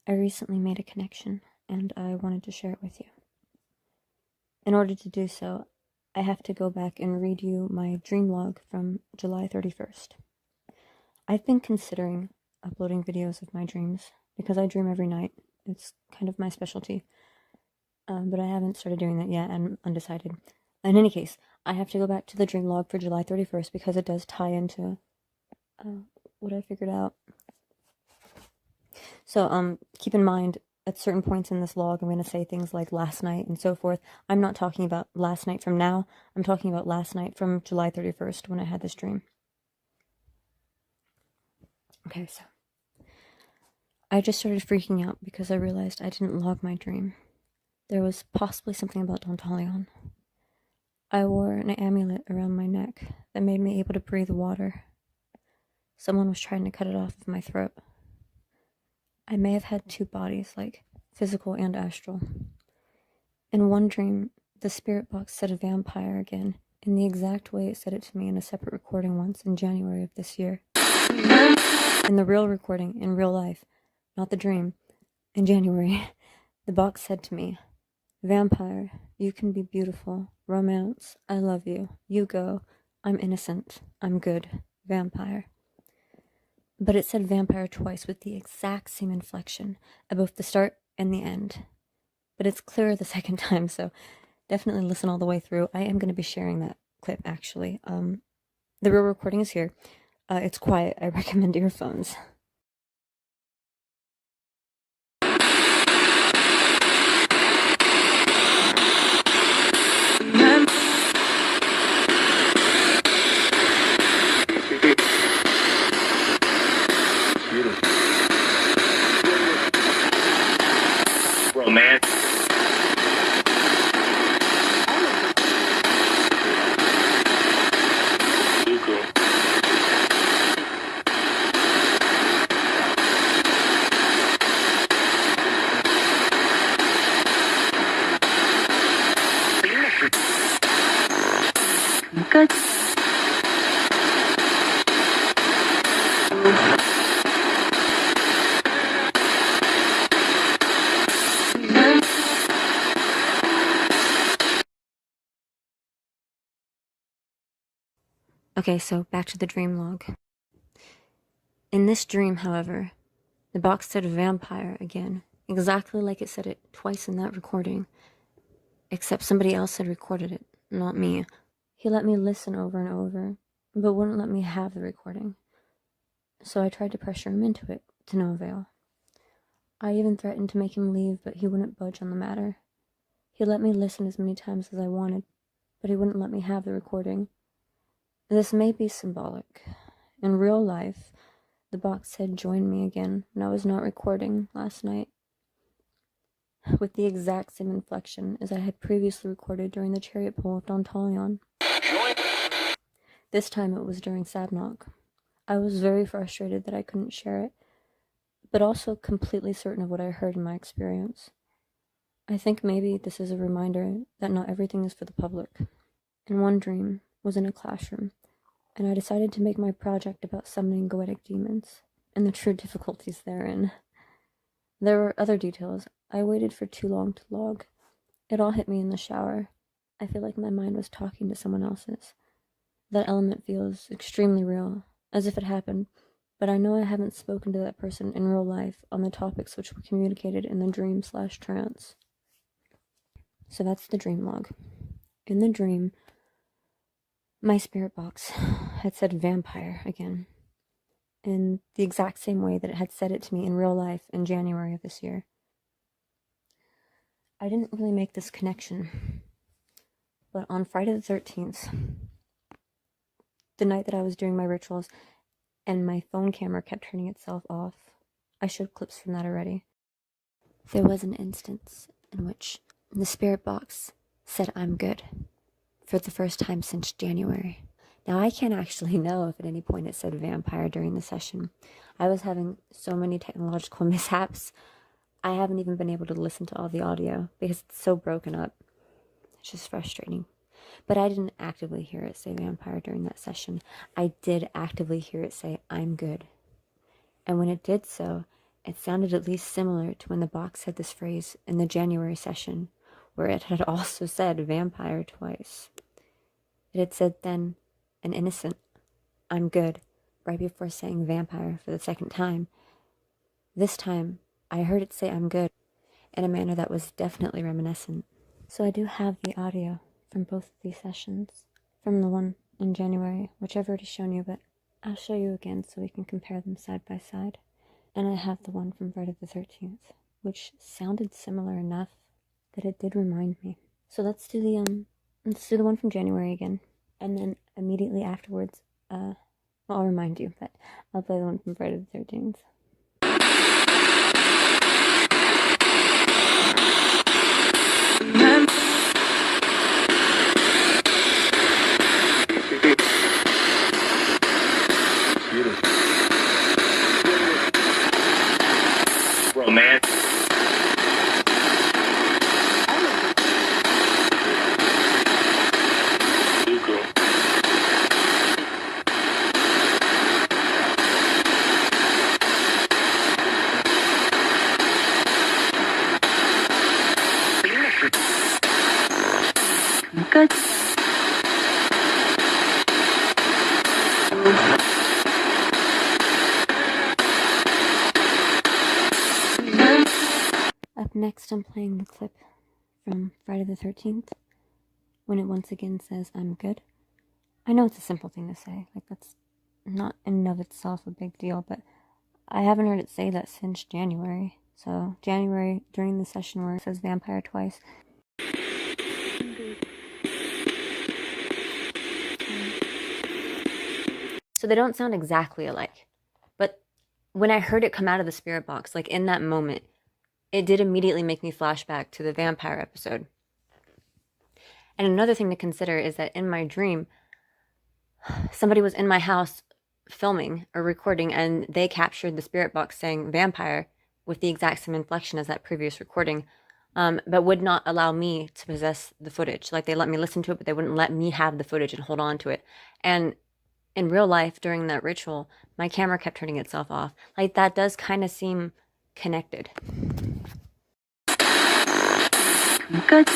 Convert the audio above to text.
I recently made a connection, and I wanted to share it with you. In order to do so, I have to go back and read you my dream log from July 31st. I've been considering uploading videos of my dreams, because I dream every night. It's kind of my specialty. But I haven't started doing that yet, and I'm undecided. In any case, I have to go back to the dream log for July 31st because it does tie into what I figured out. So, keep in mind, at certain points in this log, I'm going to say things like last night and so forth. I'm not talking about last night from now. I'm talking about last night from July 31st when I had this dream. Okay, so I just started freaking out because I realized I didn't log my dream. There was possibly something about Dantalion. I wore an amulet around my neck that made me able to breathe water. Someone was trying to cut it off of my throat. I may have had two bodies, like physical and astral. In one dream, the spirit box said a vampire again, in the exact way it said it to me in a separate recording once in January of this year. In the real recording, in real life, not the dream, in January, the box said to me, "Vampire, you can be beautiful. Romance, I love you. You go. I'm innocent. I'm good. Vampire." But it said vampire twice with the exact same inflection at both the start and the end. But it's clearer the second time, so definitely listen all the way through. I am going to be sharing that clip, actually. The real recording is here. It's quiet. I recommend earphones. Romance. Good. Okay, so back to the dream log. In this dream, however, the box said vampire again, exactly like it said it twice in that recording, except somebody else had recorded it, not me. He let me listen over and over, but wouldn't let me have the recording. So I tried to pressure him into it, to no avail. I even threatened to make him leave, but he wouldn't budge on the matter. He let me listen as many times as I wanted, but he wouldn't let me have the recording. This may be symbolic. In real life, the box had joined me again when I was not recording last night, with the exact same inflection as I had previously recorded during the chariot pull of Dantalion. This time it was during Sadnok. I was very frustrated that I couldn't share it, but also completely certain of what I heard in my experience. I think maybe this is a reminder that not everything is for the public. And one dream was in a classroom, and I decided to make my project about summoning goetic demons, and the true difficulties therein. There were other details. I waited for too long to log. It all hit me in the shower. I feel like my mind was talking to someone else's. That element feels extremely real, as if it happened, but I know I haven't spoken to that person in real life on the topics which were communicated in the dream/trance. So that's the dream log. In the dream, my spirit box had said vampire again, in the exact same way that it had said it to me in real life in January of this year. I didn't really make this connection, but on Friday the 13th, the night that I was doing my rituals, and my phone camera kept turning itself off, I showed clips from that already. There was an instance in which the spirit box said I'm good for the first time since January. Now, I can't actually know if at any point it said vampire during the session. I was having so many technological mishaps, I haven't even been able to listen to all the audio because it's so broken up. It's just frustrating. But I didn't actively hear it say vampire during that session. I did actively hear it say I'm good. And when it did so, It sounded at least similar to when the box said this phrase in the January session, where it had also said vampire twice. It had said then, an innocent, I'm good, right before saying vampire for the second time. This time, I heard it say I'm good, in a manner that was definitely reminiscent. So I do have the audio from both of these sessions, from the one in January, which I've already shown you, but I'll show you again so we can compare them side by side. And I have the one from Friday the 13th, which sounded similar enough that it did remind me. So let's do the one from January again, and then immediately afterwards, I'll remind you, but I'll play the one from Friday the 13th. Romance. Good. Up next, I'm playing the clip from Friday the 13th, when it once again says, I'm good. I know it's a simple thing to say, like that's not in and of itself a big deal, but I haven't heard it say that since January. So, January, during the session where it says vampire twice. So they don't sound exactly alike, but when I heard it come out of the spirit box, like in that moment, it did immediately make me flash back to the vampire episode. And another thing to consider is that in my dream, somebody was in my house filming or recording, and they captured the spirit box saying vampire with the exact same inflection as that previous recording, but would not allow me to possess the footage. Like, they let me listen to it, but they wouldn't let me have the footage and hold on to it. And in real life, during that ritual, my camera kept turning itself off. Like, that does kind of seem connected. Good.